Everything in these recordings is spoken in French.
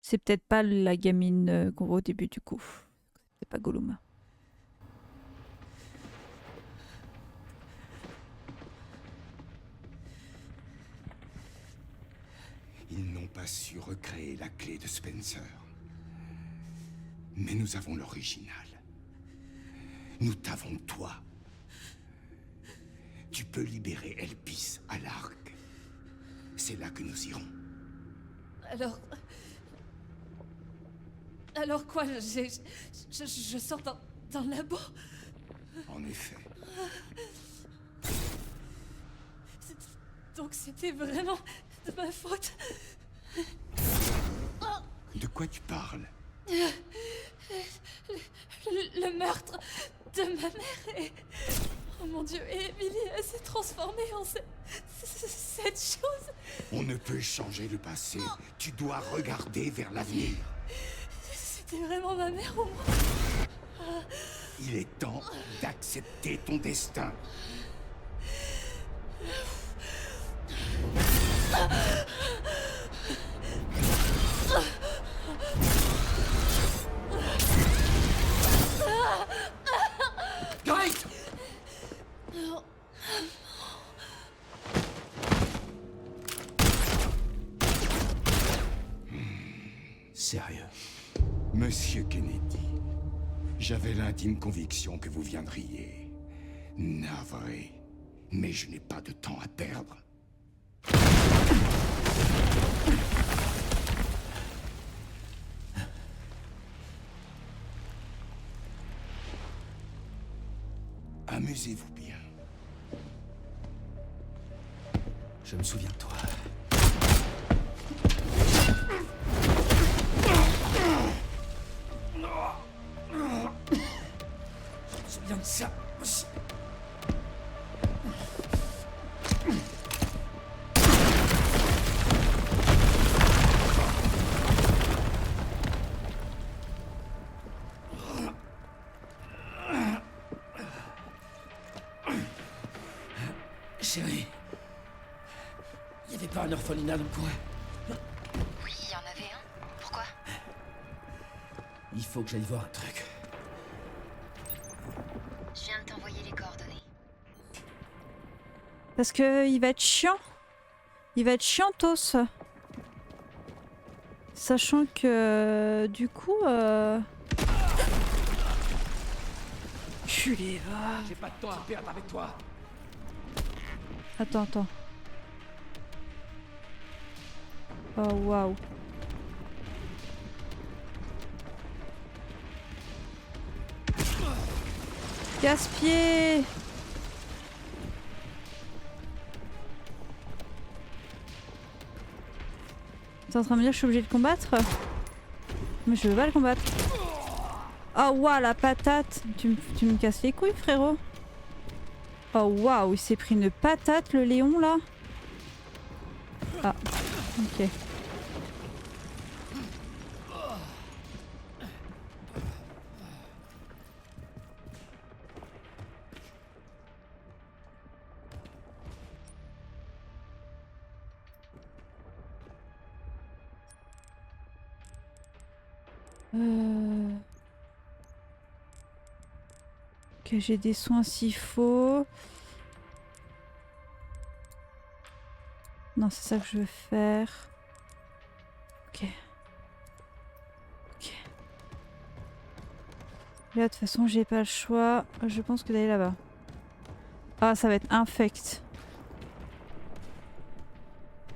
C'est peut-être pas la gamine qu'on voit au début du coup. C'est pas Gollum. Ils n'ont pas su recréer la clé de Spencer. Mais nous avons l'original. Nous t'avons toi. Tu peux libérer Elpis à l'arc. C'est là que nous irons. Alors quoi, je sors dans le labo? En effet. Donc c'était vraiment de ma faute? De quoi tu parles? Le meurtre de ma mère et... Oh mon Dieu, et Emily, elle s'est transformée en cette chose. On ne peut changer le passé. Tu dois regarder vers l'avenir. C'était vraiment ma mère ou moi? Il est temps d'accepter ton destin. Kate! Sérieux? Monsieur Kennedy, j'avais l'intime conviction que vous viendriez. Navré, mais je n'ai pas de temps à perdre. Amusez-vous bien. Je me souviens de toi. Je me souviens de ça aussi. Chérie, il n'y avait pas un orphelinat dans le coin? Oui, il y en avait un. Pourquoi? Il faut que j'aille voir un truc. Je viens de t'envoyer les coordonnées. Parce que il va être chiant. Il va être chiantos. Sachant que du coup... Culé, va. J'ai pas de temps à perdre avec toi. Attends. Oh waouh. Casse-pied. T'es en train de me dire que je suis obligée de combattre? Mais je veux pas le combattre. Oh waouh, la patate. Tu me casses les couilles, frérot. Oh waouh, il s'est pris une patate, le Léon, là. Ah, ok. Ok, j'ai des soins s'il faut. Non, c'est ça que je veux faire. Ok. Là, de toute façon, j'ai pas le choix. Je pense que d'aller là-bas. Ah, ça va être infect.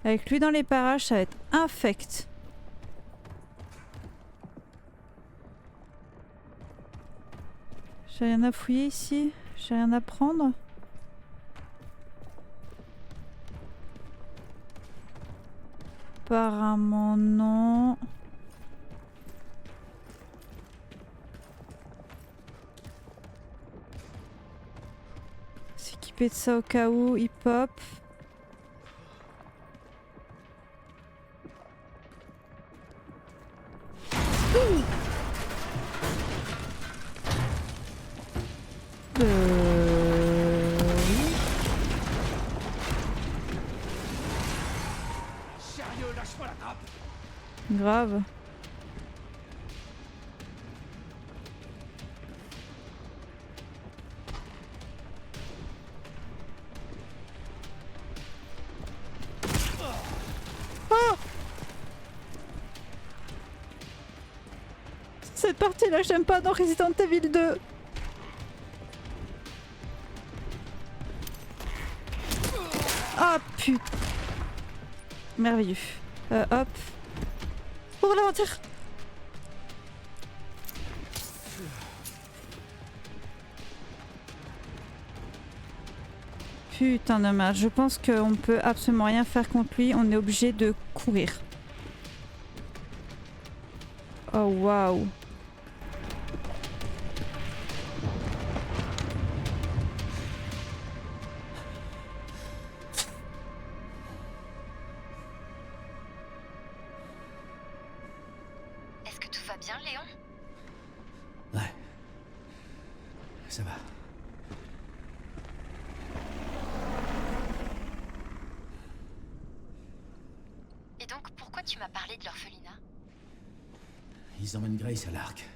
Avec lui dans les parages, ça va être infect. J'ai rien à fouiller ici. J'ai rien à prendre. Apparemment non. S'équiper de ça au cas où il pop. Sérieux, lâche-moi la trappe. Grave. cette partie-là, j'aime pas dans Resident Evil 2. Ah putain. Merveilleux. Hop. Ouvre l'inventaire. Putain de merde, je pense qu'on peut absolument rien faire contre lui, on est obligé de courir. Oh waouh. Est-ce que tout va bien, Léon? Ouais. Ça va. Et donc, pourquoi tu m'as parlé de l'orphelinat? Ils emmènent Grace à l'Arc.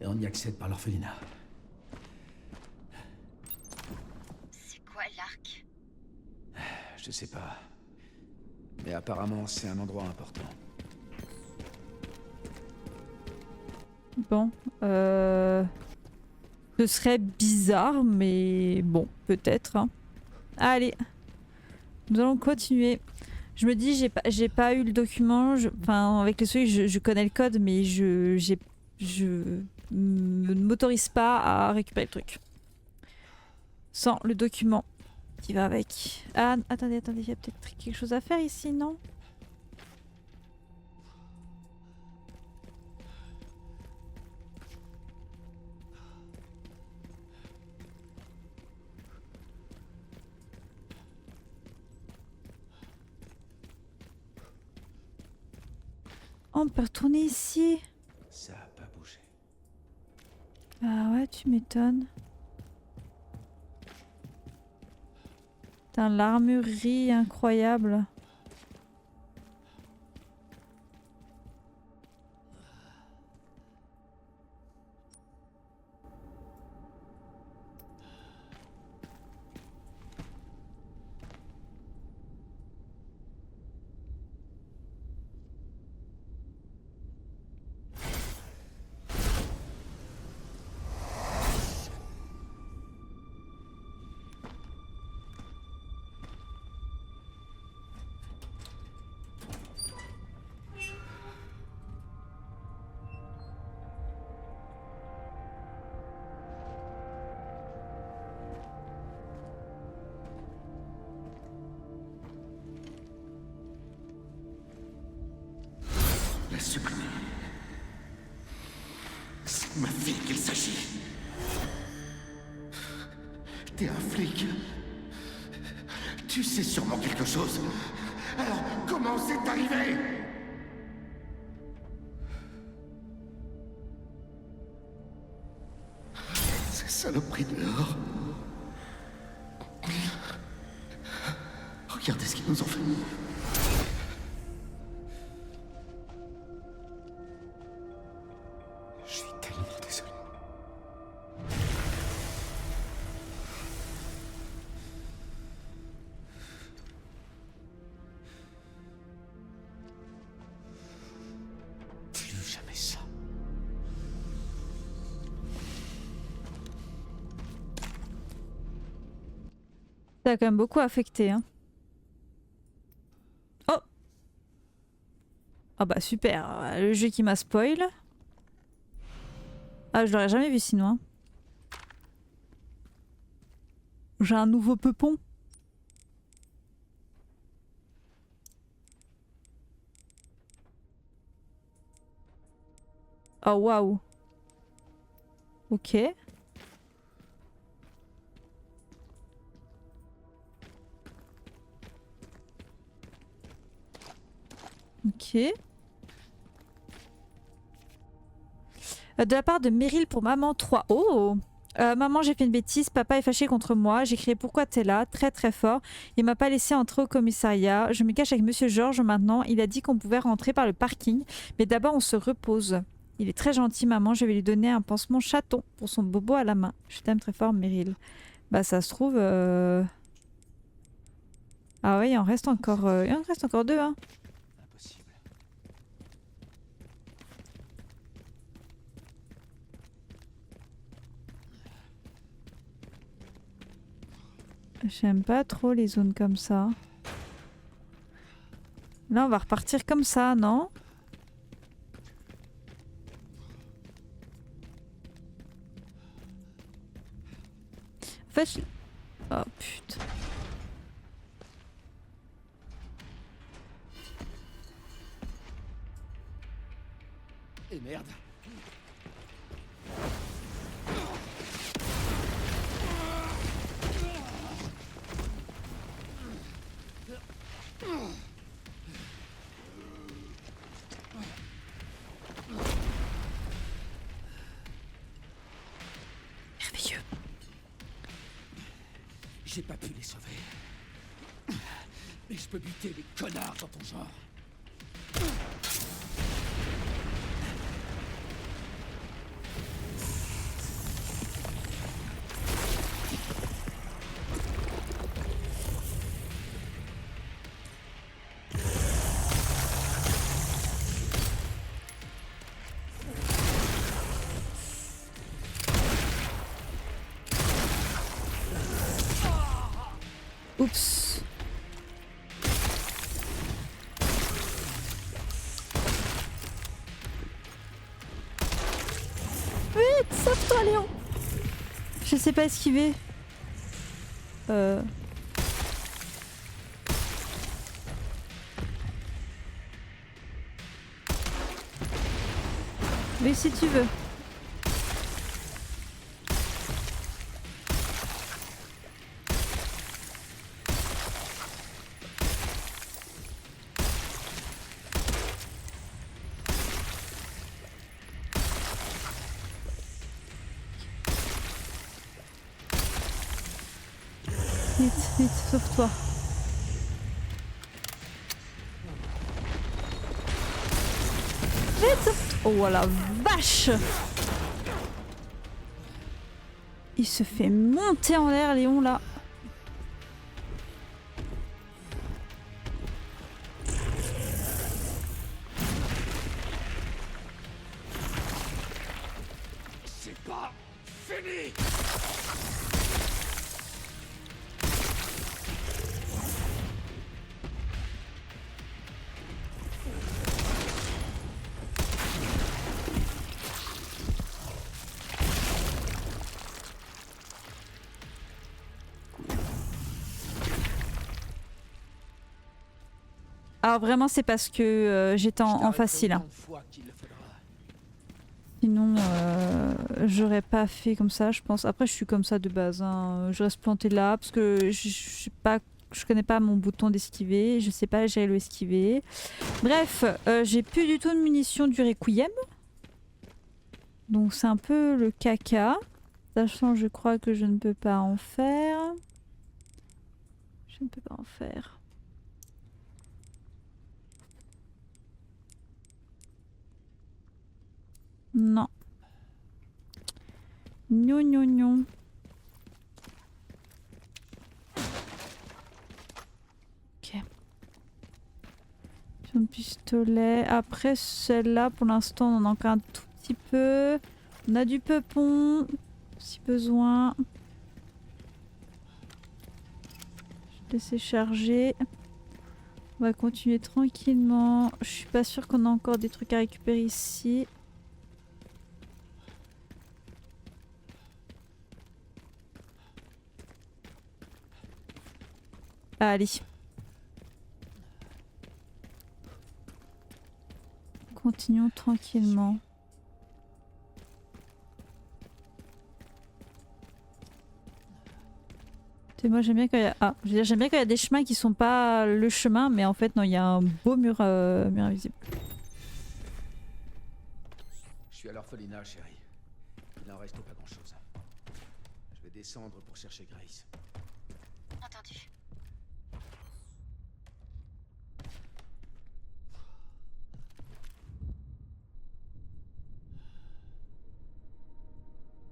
Et on y accède par l'orphelinat. C'est quoi l'Arc? Je sais pas. Mais apparemment, c'est un endroit important. Bon, ce serait bizarre, mais bon, peut-être. Hein. Allez, nous allons continuer. Je me dis, j'ai pas eu le document. Enfin, avec les souris, je connais le code, mais je ne m'autorise pas à récupérer le truc. Sans le document qui va avec. Ah, attendez, il y a peut-être quelque chose à faire ici, non? On peut retourner ici. Ça a pas bougé. Ah ouais, tu m'étonnes. Putain, l'armurerie incroyable. La supprimer. C'est de ma fille qu'il s'agit. T'es un flic. Tu sais sûrement quelque chose. Alors, comment c'est arrivé? Ces saloperies dehors. Regardez ce qu'ils nous ont fait. Je suis tellement désolé. Plus jamais ça. Ça a quand même beaucoup affecté, hein. Oh! Ah bah super, le jeu qui m'a spoil. Ah, je l'aurais jamais vu sinon. Hein. J'ai un nouveau peupon. Oh waouh. Ok. Ok. De la part de Meryl pour maman 3. Oh! Maman, j'ai fait une bêtise. Papa est fâché contre moi. J'ai crié pourquoi t'es là, très très fort. Il m'a pas laissé entrer au commissariat. Je me cache avec Monsieur Georges maintenant. Il a dit qu'on pouvait rentrer par le parking. Mais d'abord, on se repose. Il est très gentil, maman. Je vais lui donner un pansement chaton pour son bobo à la main. Je t'aime très fort, Meryl. Bah, ça se trouve. Ah ouais, il en reste encore 2, hein. Impossible. J'aime pas trop les zones comme ça. Là, on va repartir comme ça, non? En fait, oh putain. Et merde. Merveilleux. J'ai pas pu les sauver. Mais je peux buter les connards dans ton genre. Oups. Vite, sauve-toi, Léon. Je sais pas esquiver. Mais si tu veux. Vite, vite, sauve-toi. Vite, sauve-toi. Oh la vache! Il se fait monter en l'air, Léon, là. C'est pas fini. Alors vraiment c'est parce que j'étais en facile. Hein. Sinon j'aurais pas fait comme ça je pense. Après je suis comme ça de base. Hein. Je reste plantée là parce que je connais pas mon bouton d'esquiver. Je sais pas gérer le esquiver. Bref, j'ai plus du tout de munitions du Requiem. Donc c'est un peu le caca. Sachant je crois que je ne peux pas en faire. Je ne peux pas en faire. Non. Non, non, non. Ok. J'ai un pistolet. Après, celle-là, pour l'instant, on en a encore un tout petit peu. On a du peupon, si besoin. Je vais laisser charger. On va continuer tranquillement. Je suis pas sûre qu'on a encore des trucs à récupérer ici. Allez. Continuons tranquillement. Et moi j'aime bien quand il y a... Ah, je veux dire, j'aime bien quand il y a des chemins qui sont pas le chemin, mais en fait non, il y a un beau mur, mur invisible. Je suis à l'orphelinat, chérie. Il n'en reste pas grand-chose. Je vais descendre pour chercher Grace. Entendu.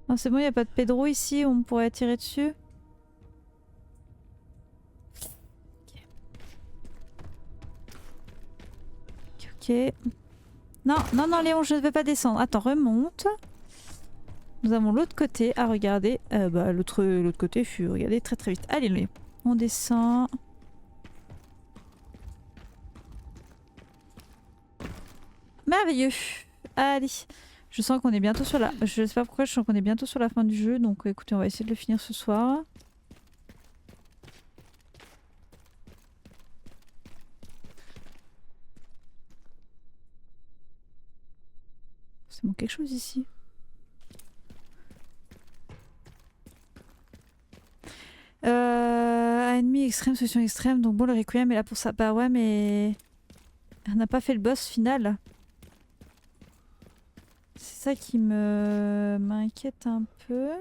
Ah, c'est bon, il n'y a pas de Pedro ici, on pourrait tirer dessus. Ok. Non, non, non, Léon, je ne vais pas descendre. Attends, remonte. Nous avons l'autre côté à regarder. L'autre côté fut regardé très très vite. Allez, Léon. On descend. Merveilleux. Allez. Je sens qu'on est bientôt sur la... Je sais pas pourquoi, je sens qu'on est bientôt sur la fin du jeu. Donc écoutez, on va essayer de le finir ce soir. Ça manque quelque chose ici. Ennemi extrême, solution extrême. Donc bon, le Requiem est là pour ça. Bah ouais, mais... On n'a pas fait le boss final. C'est ça qui m'inquiète un peu.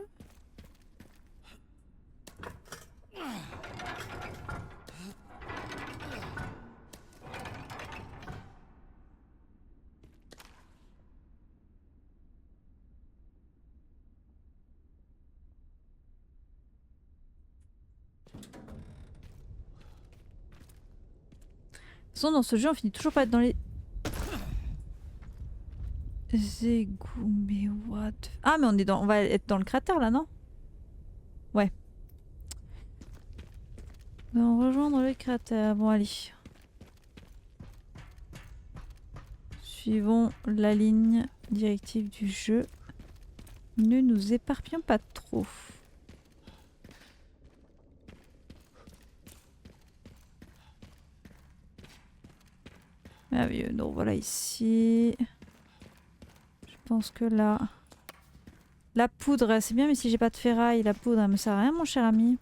De toute façon, dans ce jeu, on finit toujours pas être dans les égouts. Mais what? Ah, mais on va être dans le cratère là, non? Ouais. On va rejoindre le cratère. Bon, allez. Suivons la ligne directive du jeu. Ne nous éparpillons pas trop. Merveilleux. Donc voilà ici. Je pense que là... La poudre, c'est bien, mais si j'ai pas de ferraille, la poudre, elle me sert à rien, mon cher ami.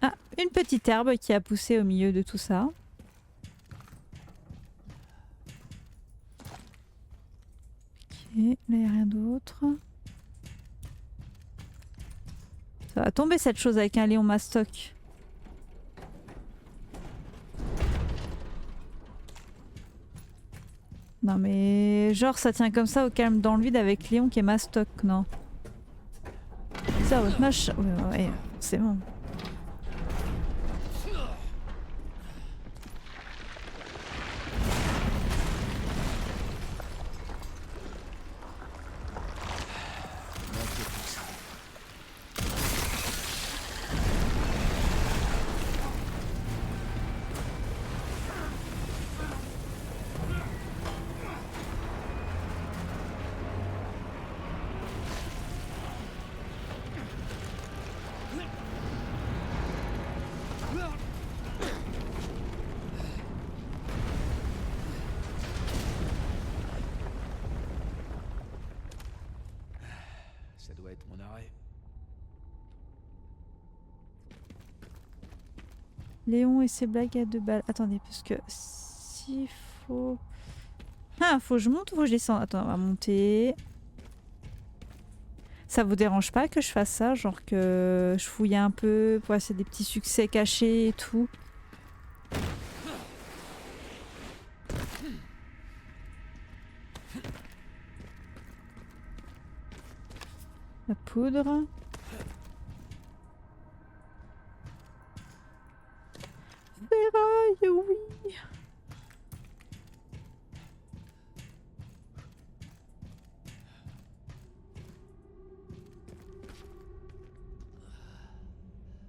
Ah, une petite herbe qui a poussé au milieu de tout ça. Ok, là il n'y a rien d'autre. Ça va tomber cette chose avec un lion mastoc. Non mais genre ça tient comme ça au calme dans le vide avec Léon qui est mastoc, non? Ça votre machin... Ouais, c'est bon. Ça doit être mon arrêt. Léon et ses blagues à 2 balles. Attendez, parce que s'il faut... Ah, faut que je monte ou faut que je descende? Attends, on va monter. Ça vous dérange pas que je fasse ça? Genre que je fouille un peu pour essayer des petits succès cachés et tout? La poudre. Ferraille, oui.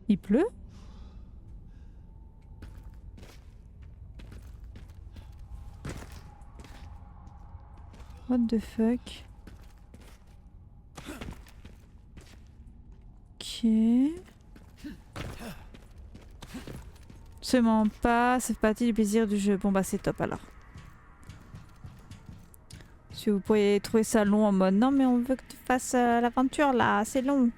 Il pleut? What the fuck? Ok. Absolument pas, ça fait partie du plaisir du jeu. Bon bah c'est top alors. Si vous pourriez trouver ça long en mode non mais on veut que tu fasses l'aventure là, c'est long.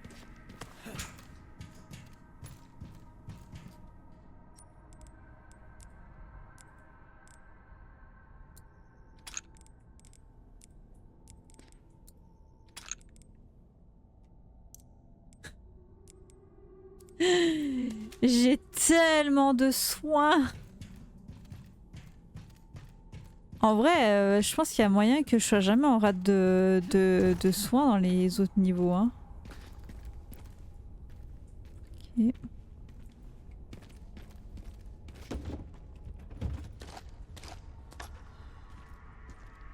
J'ai tellement de soins. En vrai, je pense qu'il y a moyen que je sois jamais en rate de soins dans les autres niveaux. Hein. Ok.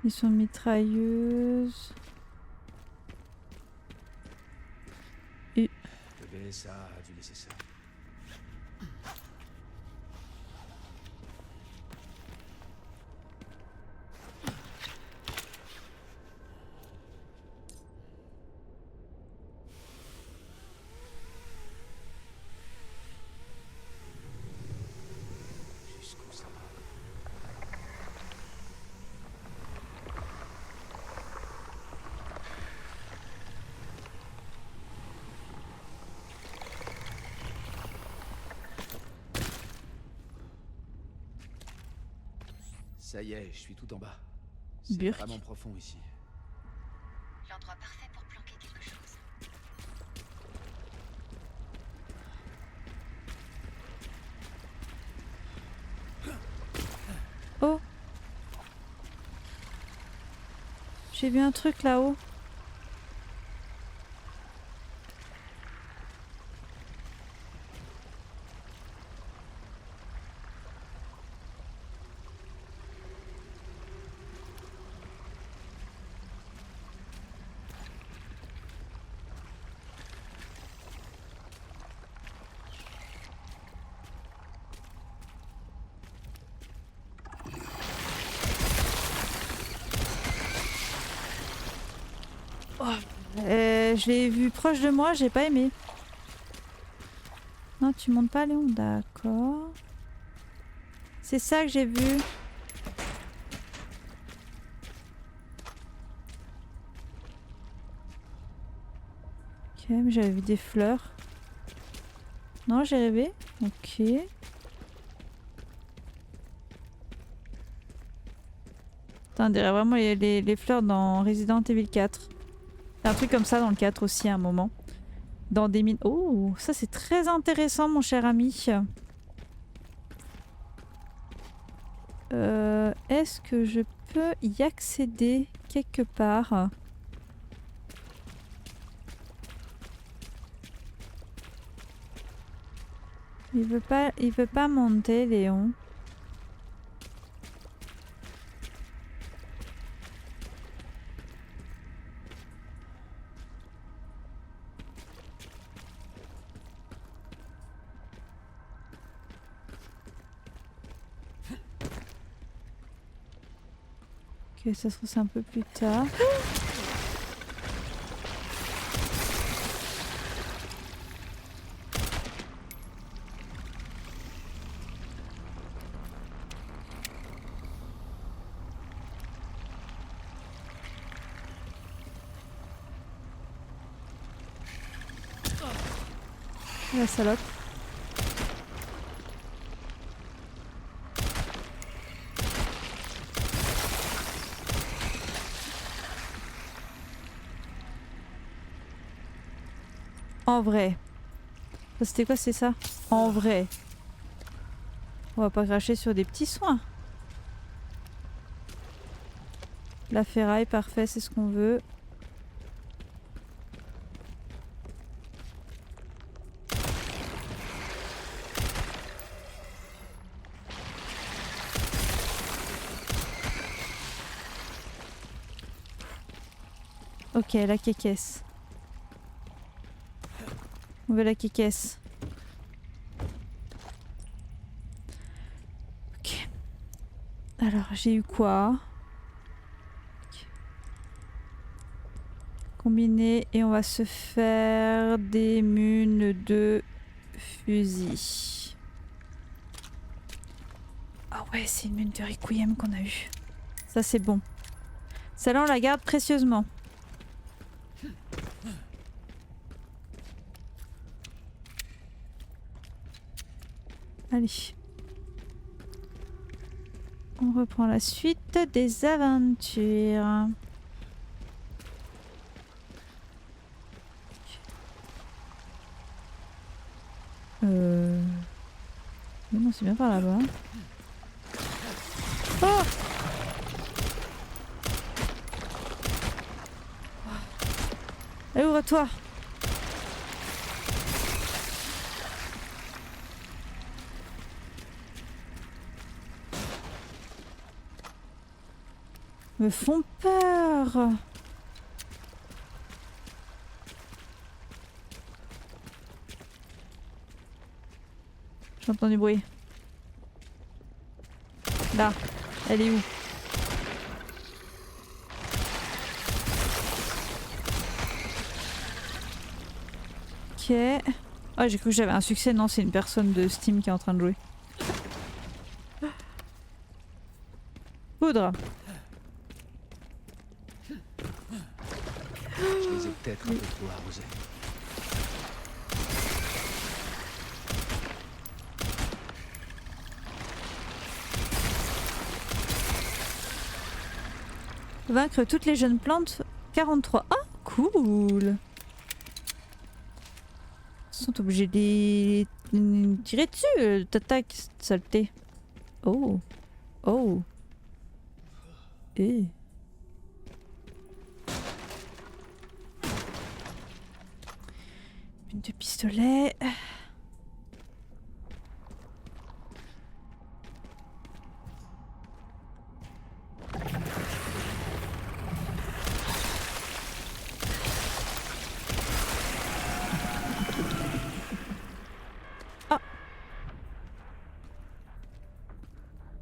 Ils sont mitrailleuses. Le BSA a dû laisser ça. Jusqu'où ça va? Ça y est, je suis tout en bas. C'est Burk. vraiment profond ici. L'endroit parfait pour planquer quelque chose. Oh! J'ai vu un truc là-haut. Je l'ai vu proche de moi, j'ai pas aimé. Non, tu montes pas, Léon? D'accord. C'est ça que j'ai vu. Ok, mais j'avais vu des fleurs. Non, j'ai rêvé. Ok. Putain, on dirait vraiment les fleurs dans Resident Evil 4. C'est un truc comme ça dans le 4 aussi à un moment. Dans des mines. Oh, ça c'est très intéressant mon cher ami. Est-ce que je peux y accéder quelque part? Il veut pas monter, Léon. Ok, ça se trouve c'est un peu plus tard. La salope. En vrai. C'était quoi, c'est ça? En vrai. On va pas cracher sur des petits soins. La ferraille, parfait, c'est ce qu'on veut. Ok, la quéquesse. On veut la quéquesse. Ok. Alors, j'ai eu quoi? Ok. Combiner et on va se faire des munes de fusil. Ah ouais, c'est une mune de Requiem qu'on a eue. Ça, c'est bon. Celle-là, on la garde précieusement. Allez. On reprend la suite des aventures. Mais non, c'est bien par là-bas. Oh! Allez, ouvre-toi! Me font peur. J'entends du bruit. Là. Elle est où? Ok. Ah, j'ai cru que j'avais un succès. Non, c'est une personne de Steam qui est en train de jouer. Poudre. Je les ai peut-être un peu trop arrosés. Vaincre toutes les jeunes plantes. 43. Ah, cool. Ils sont obligés de les tirer dessus. T'attaques, saleté. Oh. Oh. Eh. Une de pistolet. Ah.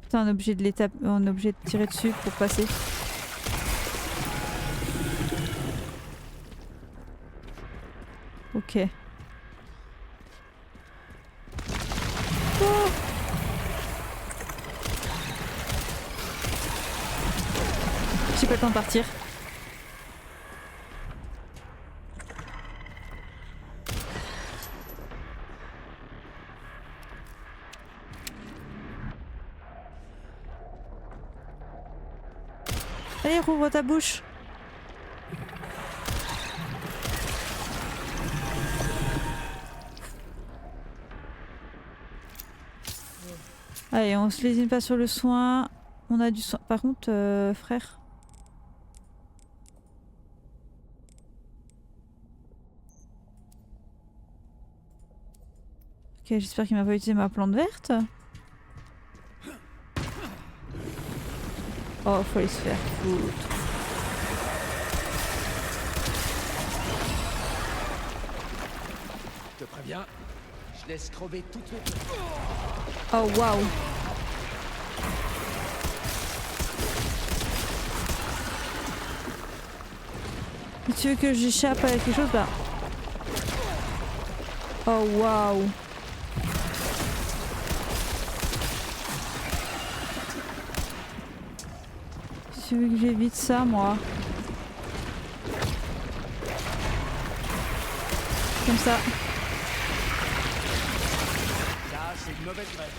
Putain, on est obligé de les taper, on est obligé de tirer dessus pour passer. Ok. Oh. J'ai pas le temps de partir. Allez, rouvre ta bouche. Allez, on se lésine pas sur le soin. On a du soin. Par contre, frère. Ok, j'espère qu'il m'a pas utilisé ma plante verte. Oh, faut aller se faire foutre. Je te préviens, je laisse crever toutes mes... Oh, waouh. Tu veux que j'échappe à quelque chose là? Oh, waouh. Tu veux que j'évite ça, moi? Comme ça. Ça, c'est une mauvaise grève.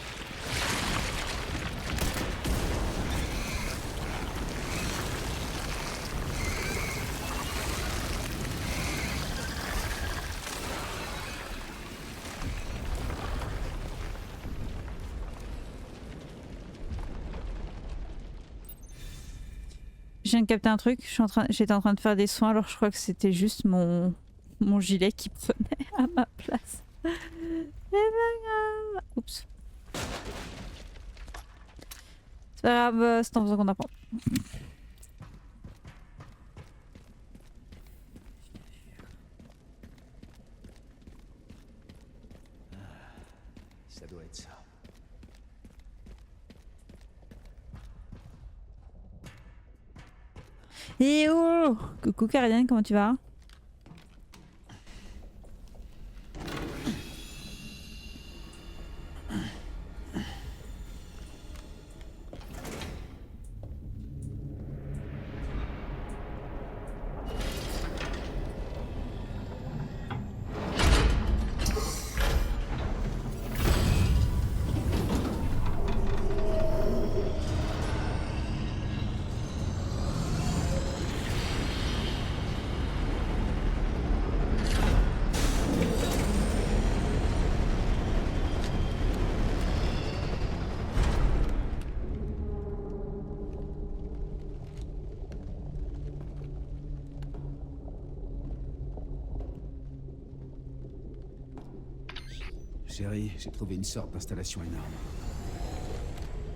Je viens de capter un truc, j'étais en train de faire des soins alors je crois que c'était juste mon gilet qui prenait à ma place. C'est pas grave. Oups. C'est pas grave, c'est en faisant qu'on apprend. Ça doit être ça. Et oh! Coucou Carienne, comment tu vas? Chérie, j'ai trouvé une sorte d'installation énorme.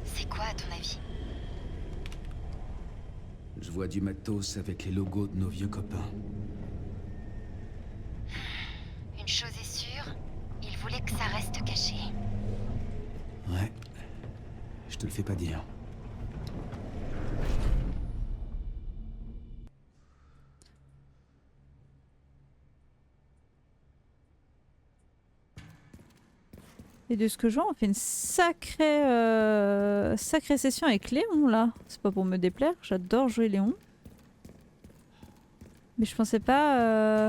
C'est quoi à ton avis? Je vois du matos avec les logos de nos vieux copains. Une chose est sûre, il voulait que ça reste caché. Ouais. Je te le fais pas dire. Et de ce que je vois, on fait une sacrée session avec Léon là. C'est pas pour me déplaire, j'adore jouer Léon. Mais je pensais pas...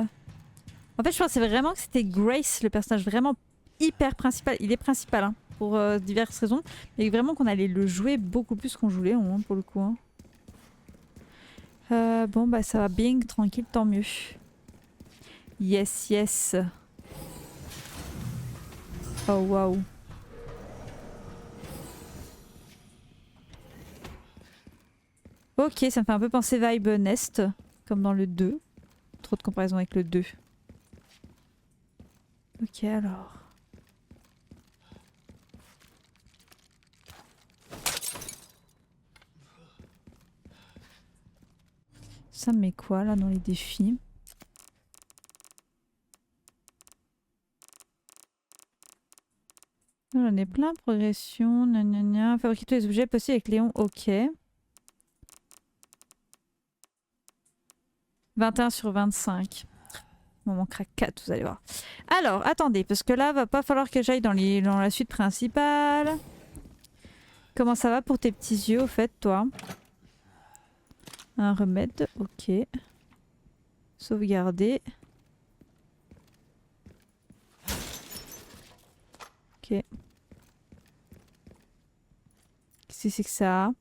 En fait, je pensais vraiment que c'était Grace, le personnage vraiment hyper principal. Il est principal hein, pour diverses raisons. Mais vraiment qu'on allait le jouer beaucoup plus qu'on joue Léon hein, pour le coup. Hein. Bon bah ça va bien, tranquille, tant mieux. Yes, yes. Oh waouh. Ok, ça me fait un peu penser vibe Nest, comme dans le 2. Trop de comparaison avec le 2. Ok alors. Ça me met quoi là dans les défis? J'en ai plein, progression, gna. Fabriquer tous les objets possibles avec Léon, ok. 21 sur 25. Il m'en manquera 4, vous allez voir. Alors, attendez, parce que là, va pas falloir que j'aille dans la suite principale. Comment ça va pour tes petits yeux, au fait, toi? Un remède, ok. Sauvegarder. Ok. Qu'est-ce que c'est que ça?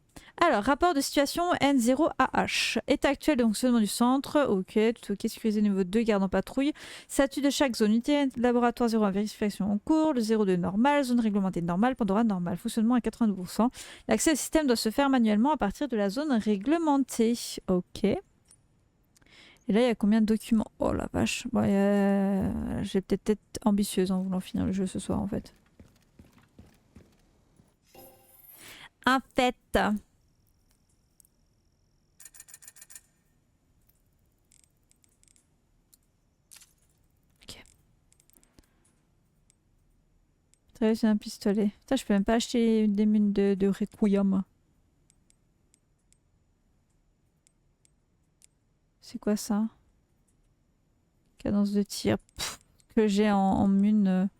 Alors, rapport de situation N0AH. État actuel de fonctionnement du centre. Ok, tout ok. Sécurisé niveau 2, garde en patrouille. Statut de chaque zone. Unité laboratoire 0 à vérification en cours. Le 02 normal. Zone réglementée normale. Pandora normal. Fonctionnement à 92%. L'accès au système doit se faire manuellement à partir de la zone réglementée. Ok. Et là, il y a combien de documents? Oh la vache. Bon, j'ai peut-être être ambitieuse en voulant finir le jeu ce soir en fait. En fait. Ok. C'est un pistolet. Putain, je peux même pas acheter des mines de Requiem. C'est quoi ça? Cadence de tir. Pff, que j'ai en mune.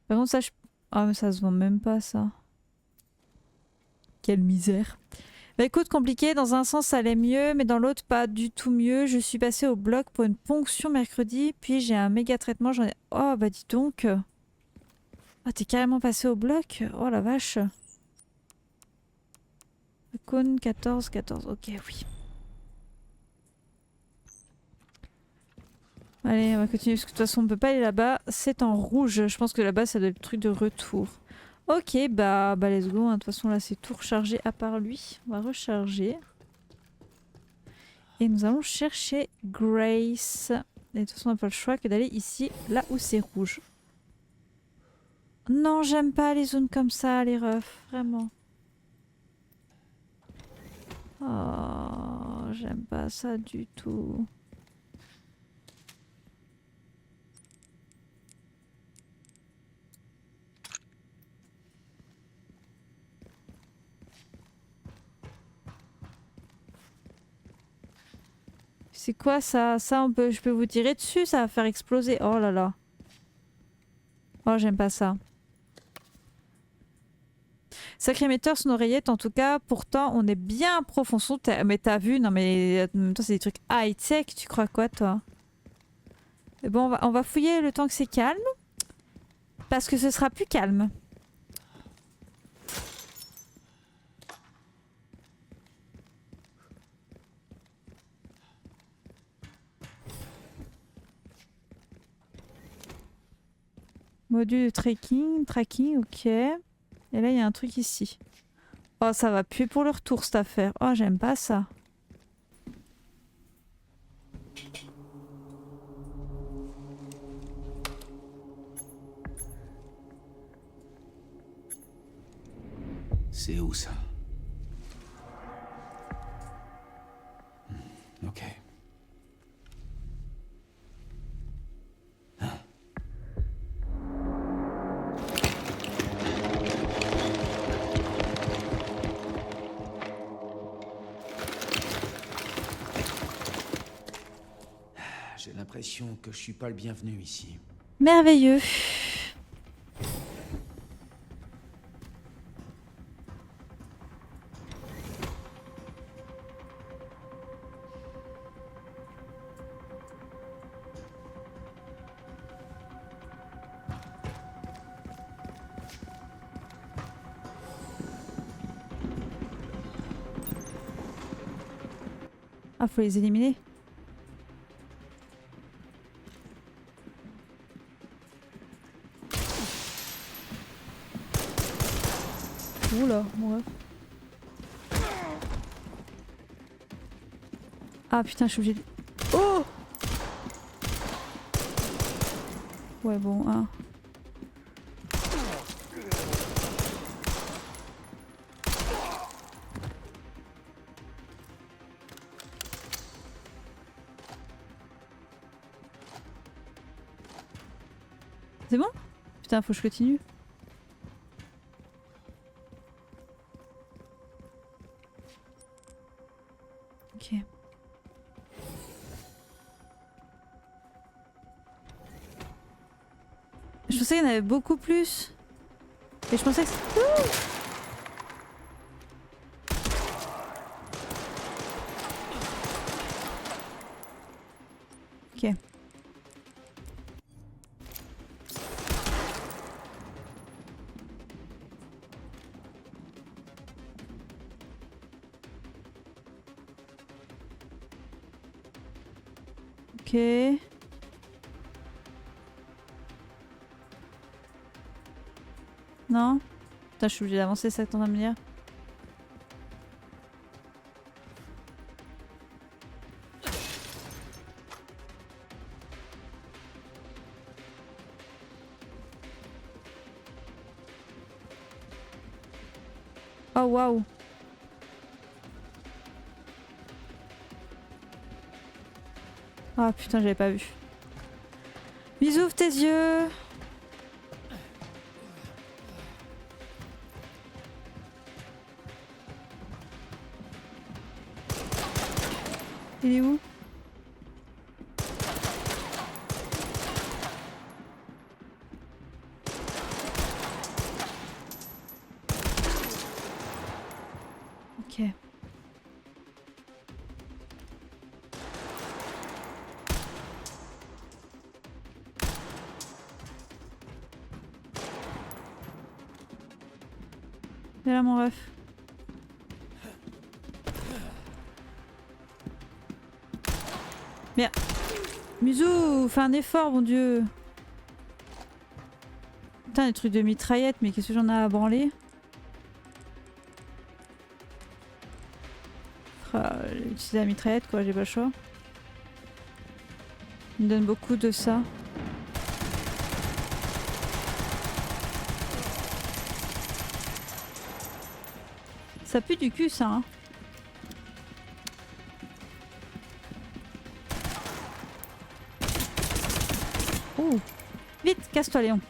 Par contre, ça, je... Ah, mais ça se vend même pas, ça. Quelle misère. Bah écoute, compliqué. Dans un sens, ça allait mieux, mais dans l'autre, pas du tout mieux. Je suis passée au bloc pour une ponction mercredi, puis j'ai un méga traitement. J'en ai... Oh, bah dis donc. Ah, t'es carrément passé au bloc? Oh la vache. Cône 14, 14. Ok, oui. Allez, on va continuer parce que de toute façon on peut pas aller là-bas. C'est en rouge. Je pense que là-bas ça doit être le truc de retour. Ok, bah let's go. Hein. De toute façon là c'est tout rechargé à part lui. On va recharger. Et nous allons chercher Grace. Et de toute façon on n'a pas le choix que d'aller ici, là où c'est rouge. Non, j'aime pas les zones comme ça, les refs. Vraiment. Oh, j'aime pas ça du tout. C'est quoi ça? Ça, je peux vous tirer dessus, ça va faire exploser. Oh là là. Oh, j'aime pas ça. Sacré émetteur, son oreillette, en tout cas. Pourtant, on est bien profond. Mais t'as vu? Non, mais en même temps, c'est des trucs high-tech. Tu crois quoi, toi? Et bon, on va fouiller le temps que c'est calme. Parce que ce sera plus calme. Module de tracking, ok. Et là, il y a un truc ici. Oh, ça va puer pour le retour, cette affaire. Oh, j'aime pas ça. C'est où ça? Ok. J'ai l'impression que je suis pas le bienvenu ici. Merveilleux. Ah, faut les éliminer. Oula, ouais. Ah putain, je suis obligée de... Oh! Ouais, bon, hein. C'est bon? Putain, faut que je continue. Ok. Je pensais qu'il y en avait beaucoup plus. Et je pensais que c'était... Ok. Ok. Non? Putain, je suis obligée d'avancer, ça que t'es en train de me dire. Oh waouh! Ah putain, j'avais pas vu. Bisous, ouvre tes yeux! Il est où? Ok. Viens là mon ref. Merde. Musou, fais un effort, mon dieu. Putain, les trucs de mitraillette, mais qu'est-ce que j'en ai à branler? J'ai utilisé la mitraillette, quoi, j'ai pas le choix. Il me donne beaucoup de ça. Ça pue du cul, ça, hein. Oh. Vite, casse-toi, Léon.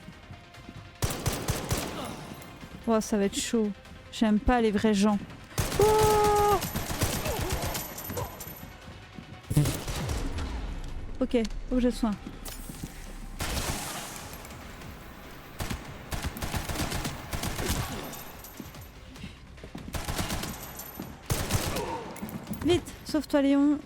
Oh, ça va être chaud. J'aime pas les vrais gens. Oh. Ok, objet de soin. Vite, sauve-toi, Léon.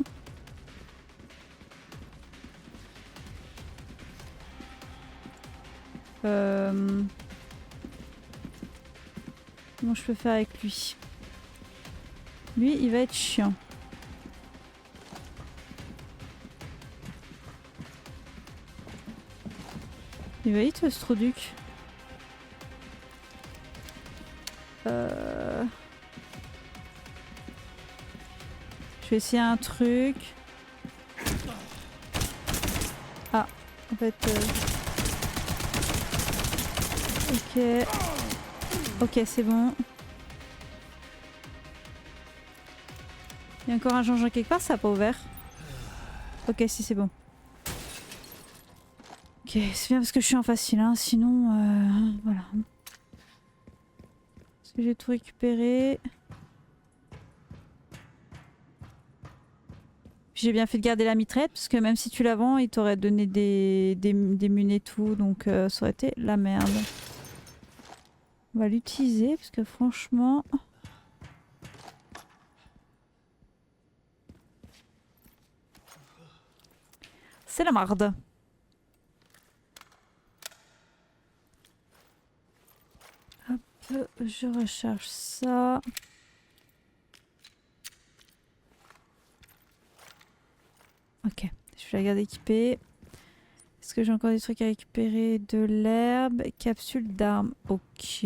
Comment je peux faire avec lui? Lui, il va être chiant. Il va vite, ce Stroduc. Je vais essayer un truc. Ah, en fait... Ok. Ok, c'est bon. Il y a encore un Jean-Jean quelque part, ça n'a pas ouvert. Ok, si c'est bon. Ok, c'est bien parce que je suis en facile, hein. Sinon, voilà. Est-ce que j'ai tout récupéré? J'ai bien fait de garder la mitraillette parce que même si tu la vends, il t'aurait donné des munes et tout, donc ça aurait été la merde. On va l'utiliser parce que franchement... c'est la marde. Hop, je recharge ça. Ok, je vais la garder équipée. Est-ce que j'ai encore des trucs à récupérer? De l'herbe, capsule d'armes, ok.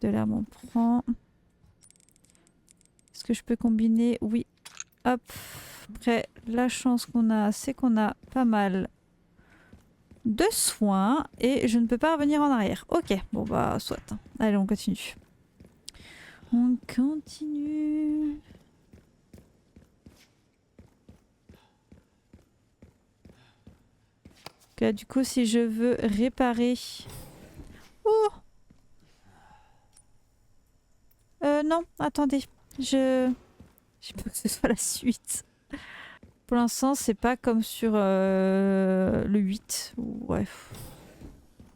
De l'herbe on prend. Est-ce que je peux combiner? Oui. Hop. Après, la chance qu'on a, c'est qu'on a pas mal de soins et je ne peux pas revenir en arrière. Ok, bon bah soit. Allez, on continue. On continue. Ok, du coup, si je veux réparer... Oh non, attendez. J'ai peur que ce soit la suite. Pour l'instant, c'est pas comme sur le 8. Bref.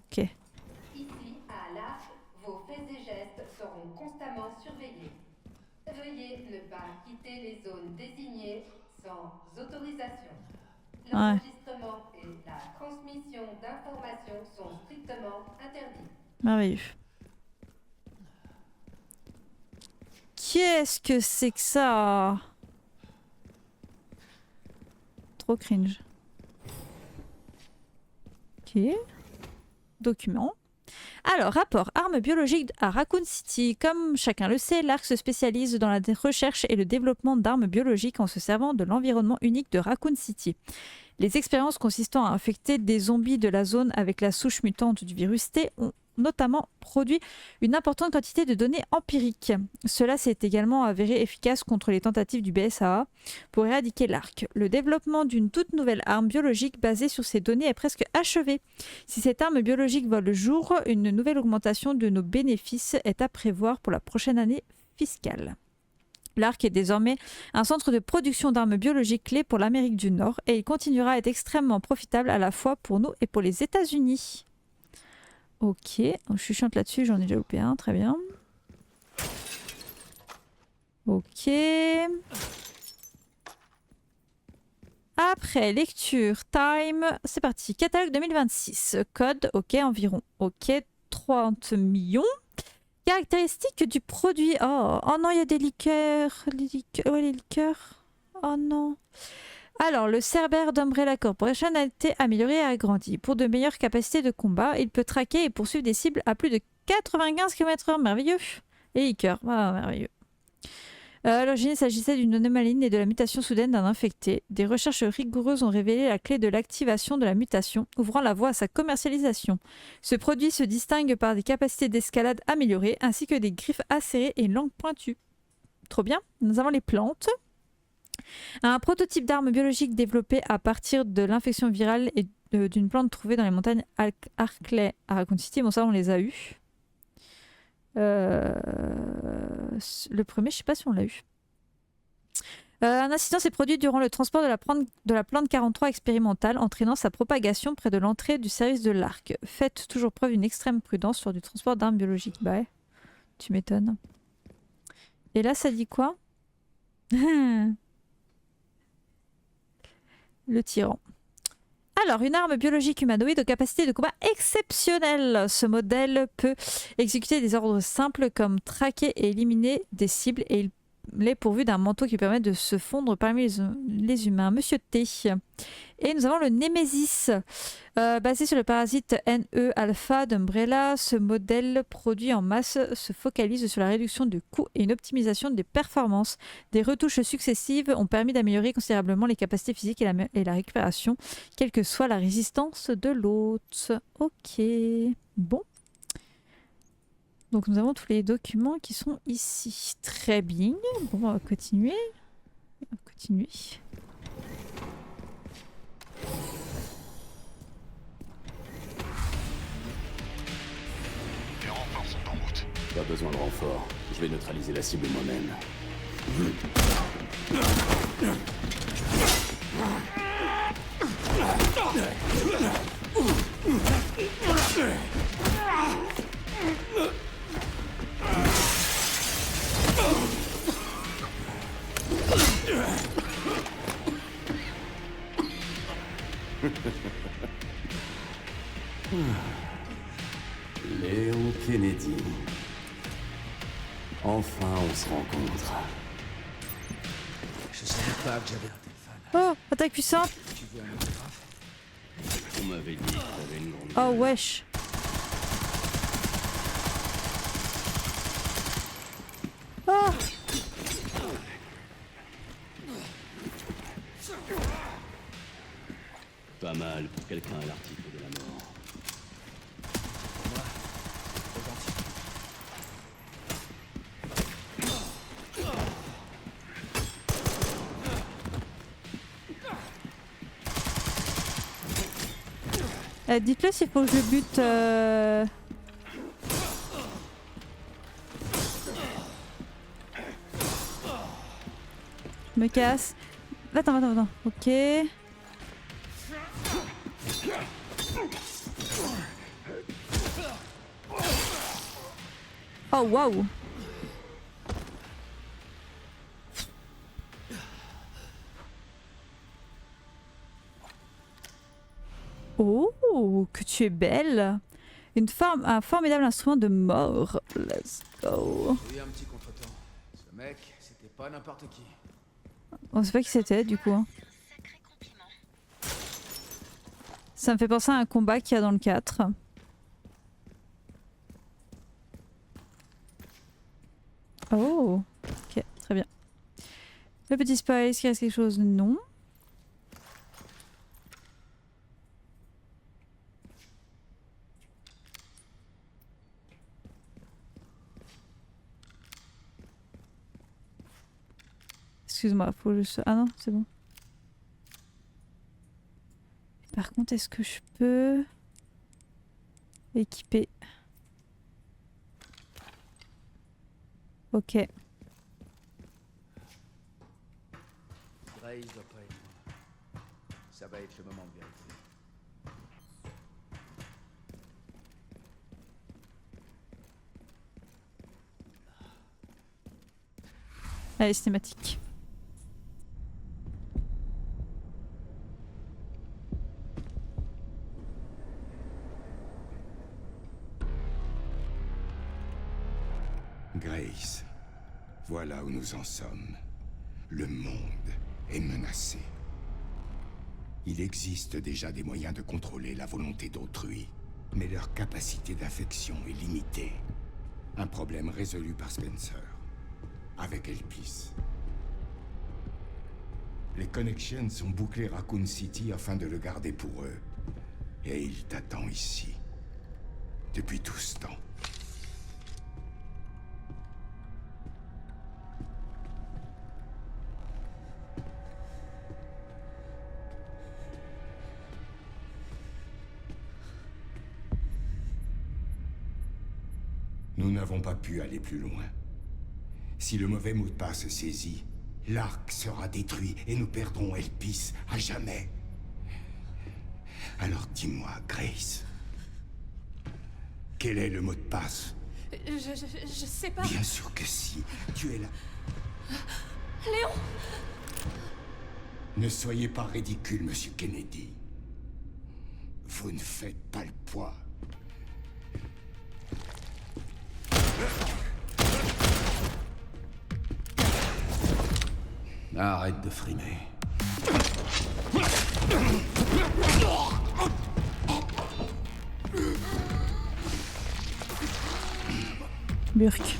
Ok. Ici, à l'Arche, vos faits et gestes seront constamment surveillés. Veuillez ne pas quitter les zones désignées sans autorisation. L'enregistrement et la transmission d'informations sont strictement interdits. Merveilleux. Qu'est-ce que c'est que ça? Trop cringe. Ok. Document. Alors, rapport armes biologiques à Raccoon City. Comme chacun le sait, l'ARC se spécialise dans la recherche et le développement d'armes biologiques en se servant de l'environnement unique de Raccoon City. Les expériences consistant à infecter des zombies de la zone avec la souche mutante du virus T ont notamment produit une importante quantité de données empiriques. Cela s'est également avéré efficace contre les tentatives du BSAA pour éradiquer l'ARC. Le développement d'une toute nouvelle arme biologique basée sur ces données est presque achevé. Si cette arme biologique voit le jour, une nouvelle augmentation de nos bénéfices est à prévoir pour la prochaine année fiscale. L'ARC est désormais un centre de production d'armes biologiques clé pour l'Amérique du Nord et il continuera à être extrêmement profitable à la fois pour nous et pour les États-Unis. Ok, donc je chuchote là-dessus, j'en ai déjà loupé un, très bien. Ok. Après, lecture, time, c'est parti. Catalogue 2026, code, ok, environ, ok, 30 millions. Caractéristiques du produit, oh non, il y a des liqueurs, les liqueurs, oh non. Alors, le Cerbère d'Umbrella Corporation a été amélioré et agrandi. Pour de meilleures capacités de combat, il peut traquer et poursuivre des cibles à plus de 95 km/h. Merveilleux. Et liqueur, merveilleux. À l'origine, il s'agissait d'une anomalie et de la mutation soudaine d'un infecté. Des recherches rigoureuses ont révélé la clé de l'activation de la mutation, ouvrant la voie à sa commercialisation. Ce produit se distingue par des capacités d'escalade améliorées, ainsi que des griffes acérées et une langue pointue. Trop bien. Nous avons les plantes. Un prototype d'arme biologique développé à partir de l'infection virale et d'une plante trouvée dans les montagnes Arklay à Raccoon City. Bon, ça, on les a eus. Le premier, je sais pas si on l'a eu. Un incident s'est produit durant le transport de la plante 43 expérimentale, entraînant sa propagation près de l'entrée du service de l'ARC. Faites toujours preuve d'une extrême prudence sur du transport d'armes biologiques. Bah ouais, tu m'étonnes. Et là, ça dit quoi? Le tyran. Alors, une arme biologique humanoïde aux capacités de combat exceptionnelles. Ce modèle peut exécuter des ordres simples comme traquer et éliminer des cibles et il est pourvu d'un manteau qui permet de se fondre parmi les humains. Monsieur T. Et nous avons le Nemesis. Basé sur le parasite NE-alpha d'Umbrella, ce modèle produit en masse se focalise sur la réduction de coûts et une optimisation des performances. Des retouches successives ont permis d'améliorer considérablement les capacités physiques et la récupération, quelle que soit la résistance de l'hôte. Ok. Bon. Donc nous avons tous les documents qui sont ici. Très bien. Bon, on va continuer. On va continuer. Les renforts sont en route. Pas besoin de renfort. Je vais neutraliser la cible moi-même. Léon Kennedy. Enfin, on se rencontre. Je savais pas que j'avais un téléphone. Oh, attaque puissante. Tu veux un autographe? On m'avait dit que t'avais une grande Oh gueule. wesh. Oh. Pas mal pour quelqu'un à l'article de la mort. Moi, trop gentil. Dites-le s'il faut que je le bute. Je me casse. Attends. Ok. Oh waouh. Oh, que tu es belle. Un formidable instrument de mort. Let's go. J'ai eu un petit contretemps. Ce mec, c'était pas n'importe qui. On sait pas qui c'était du coup. Hein. Sacré compliment. Ça me fait penser à un combat qu'il y a dans le 4. Oh, ok, très bien. Le petit Spice, qui reste quelque chose? Non. Excuse-moi, faut juste... Ah non, c'est bon. Par contre, est-ce que je peux équiper? Ok. Grace doit pas être loin. Ça va être le moment de vérité. Allez, cinématique. Grace, voilà où nous en sommes. Le monde est menacé. Il existe déjà des moyens de contrôler la volonté d'autrui, mais leur capacité d'affection est limitée. Un problème résolu par Spencer, avec Elpis. Les Connections ont bouclé Raccoon City afin de le garder pour eux. Et il t'attend ici. Depuis tout ce temps. Nous n'avons pas pu aller plus loin. Si le mauvais mot de passe saisit, l'arc sera détruit et nous perdrons Elpis à jamais. Alors dis-moi, Grace, quel est le mot de passe? Je sais pas. Bien sûr que si, tu es là. Léon! Ne soyez pas ridicule, Monsieur Kennedy. Vous ne faites pas le poids. Arrête de frimer. Burk.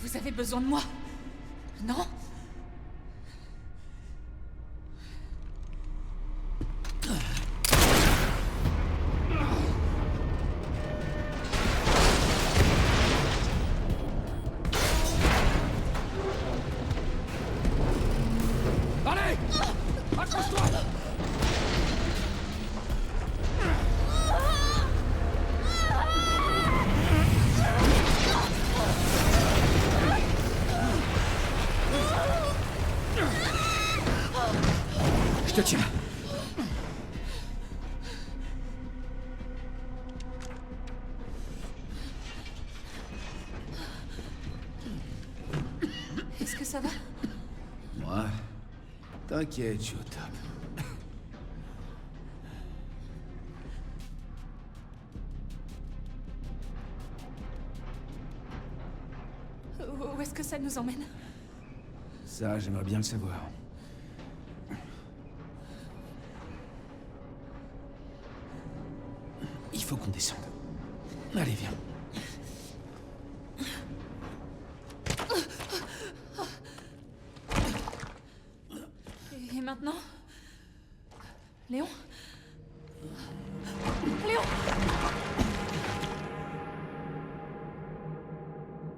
Vous avez besoin de moi. Non? Allez! Accroche-toi! Je te tiens. Est-ce que ça va? Moi? T'inquiète, je suis au top. Où est-ce que ça nous emmène? Ça, j'aimerais bien le savoir. Il faut qu'on descende. Allez, viens. Et maintenant? Léon? Léon!